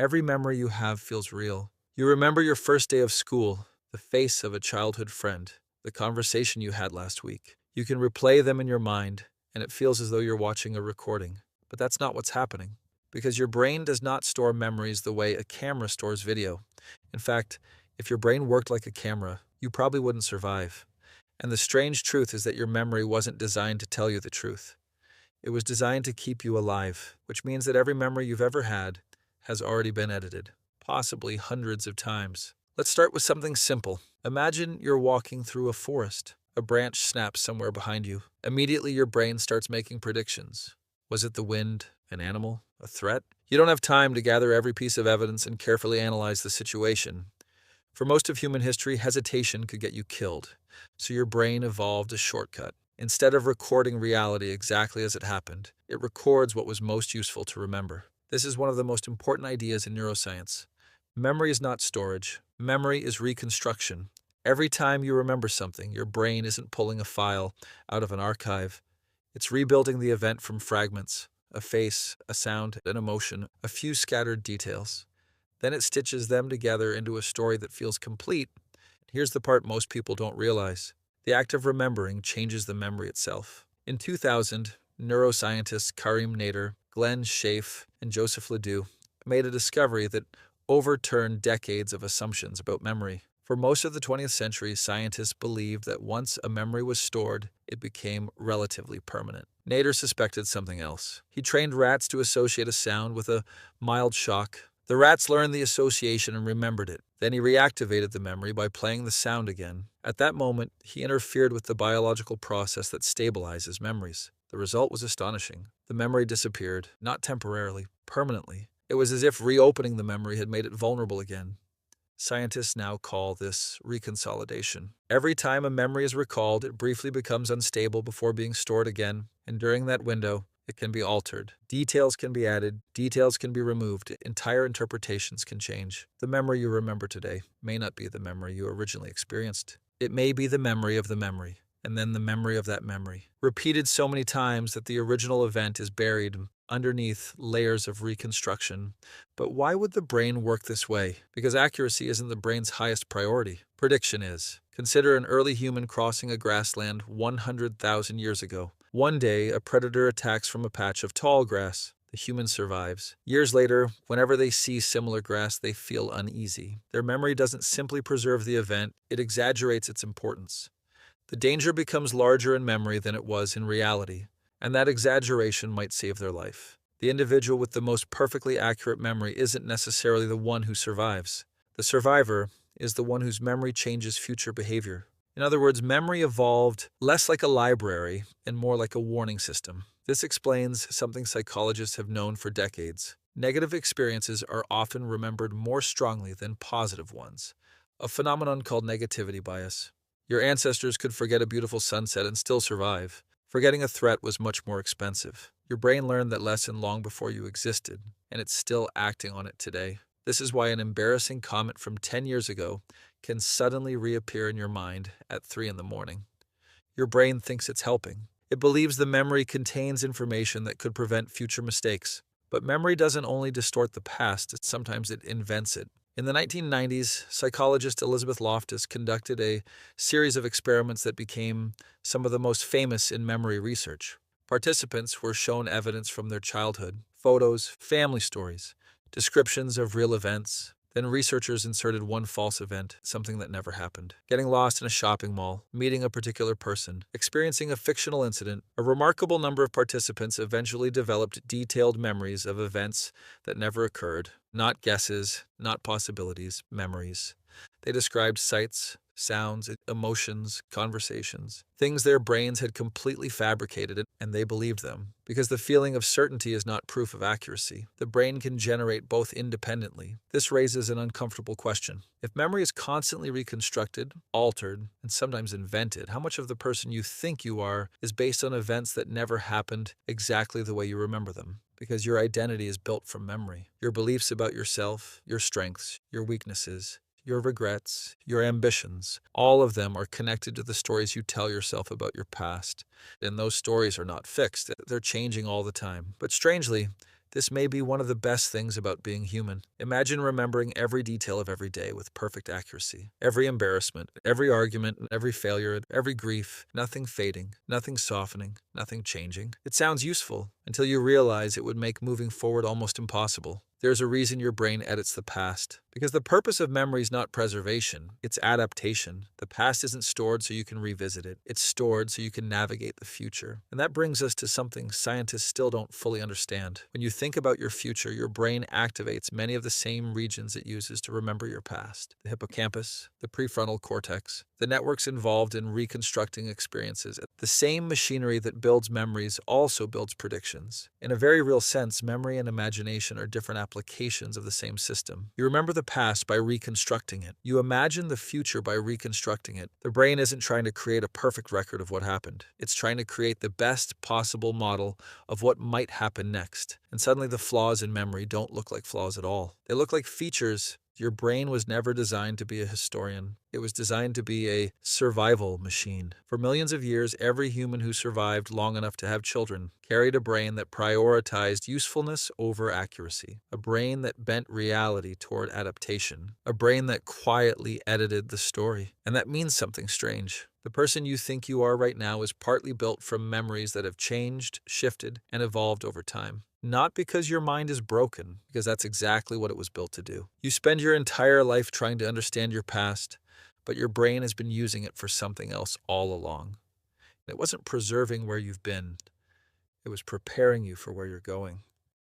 Every memory you have feels real. You remember your first day of school, the face of a childhood friend, the conversation you had last week. You can replay them in your mind, and it feels as though you're watching a recording. But that's not what's happening, because your brain does not store memories the way a camera stores video. In fact, if your brain worked like a camera, you probably wouldn't survive. And the strange truth is that your memory wasn't designed to tell you the truth. It was designed to keep you alive, which means that every memory you've ever had has already been edited, possibly hundreds of times. Let's start with something simple. Imagine you're walking through a forest. A branch snaps somewhere behind you. Immediately, your brain starts making predictions. Was it the wind, an animal, a threat? You don't have time to gather every piece of evidence and carefully analyze the situation. For most of human history, hesitation could get you killed, so your brain evolved a shortcut. Instead of recording reality exactly as it happened, it records what was most useful to remember. This is one of the most important ideas in neuroscience. Memory is not storage. Memory is reconstruction. Every time you remember something, your brain isn't pulling a file out of an archive. It's rebuilding the event from fragments, a face, a sound, an emotion, a few scattered details. Then it stitches them together into a story that feels complete. Here's the part most people don't realize. The act of remembering changes the memory itself. In 2000, neuroscientists Karim Nader, Glenn Schaaf, and Joseph Ledoux made a discovery that overturned decades of assumptions about memory. For most of the 20th century, scientists believed that once a memory was stored, it became relatively permanent. Nader suspected something else. He trained rats to associate a sound with a mild shock. The rats learned the association and remembered it. Then he reactivated the memory by playing the sound again. At that moment, he interfered with the biological process that stabilizes memories. The result was astonishing. The memory disappeared, not temporarily, permanently. It was as if reopening the memory had made it vulnerable again. Scientists now call this reconsolidation. Every time a memory is recalled, it briefly becomes unstable before being stored again, and during that window, it can be altered. Details can be added, details can be removed, entire interpretations can change. The memory you remember today may not be the memory you originally experienced. It may be the memory of the memory, and then the memory of that memory, repeated so many times that the original event is buried underneath layers of reconstruction. But why would the brain work this way? Because accuracy isn't the brain's highest priority. Prediction is. Consider an early human crossing a grassland 100,000 years ago. One day, a predator attacks from a patch of tall grass. The human survives. Years later, whenever they see similar grass, they feel uneasy. Their memory doesn't simply preserve the event, it exaggerates its importance. The danger becomes larger in memory than it was in reality, and that exaggeration might save their life. The individual with the most perfectly accurate memory isn't necessarily the one who survives. The survivor is the one whose memory changes future behavior. In other words, memory evolved less like a library and more like a warning system. This explains something psychologists have known for decades. Negative experiences are often remembered more strongly than positive ones, a phenomenon called negativity bias. Your ancestors could forget a beautiful sunset and still survive. Forgetting a threat was much more expensive. Your brain learned that lesson long before you existed, and it's still acting on it today. This is why an embarrassing comment from 10 years ago can suddenly reappear in your mind at 3 in the morning. Your brain thinks it's helping. It believes the memory contains information that could prevent future mistakes. But memory doesn't only distort the past, sometimes it invents it. In the 1990s, psychologist Elizabeth Loftus conducted a series of experiments that became some of the most famous in memory research. Participants were shown evidence from their childhood, photos, family stories, descriptions of real events. Then researchers inserted one false event, something that never happened. Getting lost in a shopping mall, meeting a particular person, experiencing a fictional incident. A remarkable number of participants eventually developed detailed memories of events that never occurred. Not guesses, not possibilities, memories. They described sights, sounds, emotions, conversations, things their brains had completely fabricated, and they believed them. Because the feeling of certainty is not proof of accuracy. The brain can generate both independently. This raises an uncomfortable question. If memory is constantly reconstructed, altered, and sometimes invented, how much of the person you think you are is based on events that never happened exactly the way you remember them? Because your identity is built from memory. Your beliefs about yourself, your strengths, your weaknesses, your regrets, your ambitions, all of them are connected to the stories you tell yourself about your past. And those stories are not fixed. They're changing all the time. But strangely, This may be one of the best things about being human. Imagine remembering every detail of every day with perfect accuracy. Every embarrassment, every argument, every failure, every grief, nothing fading, nothing softening, nothing changing. It sounds useful until you realize it would make moving forward almost impossible. There's a reason your brain edits the past. Because the purpose of memory is not preservation, it's adaptation. The past isn't stored so you can revisit it. It's stored so you can navigate the future. And that brings us to something scientists still don't fully understand. When you think about your future, your brain activates many of the same regions it uses to remember your past. The hippocampus, the prefrontal cortex, the networks involved in reconstructing experiences. The same machinery that builds memories also builds predictions. In a very real sense, memory and imagination are different applications of the same system. You remember the past by reconstructing it. You imagine the future by reconstructing it. The brain isn't trying to create a perfect record of what happened. It's trying to create the best possible model of what might happen next. And suddenly the flaws in memory don't look like flaws at all. They look like features. Your brain was never designed to be a historian. It was designed to be a survival machine. For millions of years, every human who survived long enough to have children carried a brain that prioritized usefulness over accuracy, a brain that bent reality toward adaptation, a brain that quietly edited the story. And that means something strange. The person you think you are right now is partly built from memories that have changed, shifted, and evolved over time. Not because your mind is broken, because that's exactly what it was built to do. You spend your entire life trying to understand your past, but your brain has been using it for something else all along. It wasn't preserving where you've been, it was preparing you for where you're going.